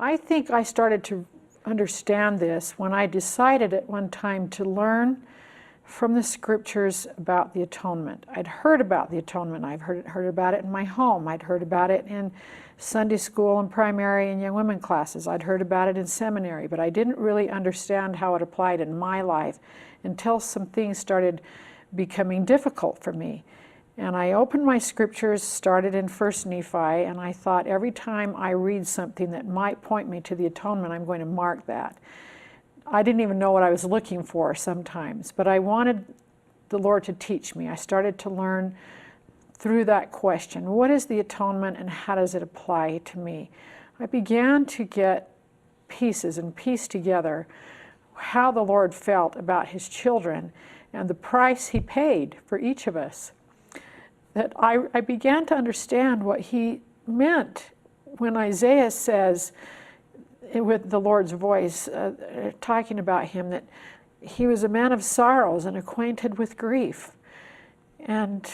I think I started to understand this when I decided at one time to learn from the scriptures about the atonement. I'd heard about the atonement. I've heard about it in my home. I'd heard about it in Sunday school and primary and young women classes. I'd heard about it in seminary, but I didn't really understand how it applied in my life until some things started becoming difficult for me. And I opened my scriptures, started in 1 Nephi, and I thought every time I read something that might point me to the atonement, I'm going to mark that. I didn't even know what I was looking for sometimes, but I wanted the Lord to teach me. I started to learn through that question, what is the atonement and how does it apply to me? I began to get pieces and piece together how the Lord felt about his children and the price he paid for each of us. That I began to understand what he meant when Isaiah says, with the Lord's voice, talking about him, that he was a man of sorrows and acquainted with grief. And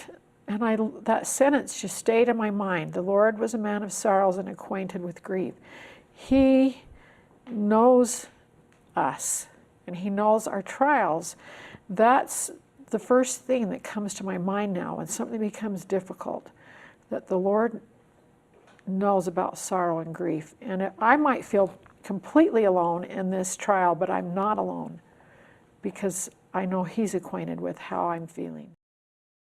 that sentence just stayed in my mind. The Lord was a man of sorrows and acquainted with grief. He knows us, and he knows our trials. That's the first thing that comes to my mind now when something becomes difficult, that the Lord knows about sorrow and grief. And I might feel completely alone in this trial, but I'm not alone because I know he's acquainted with how I'm feeling.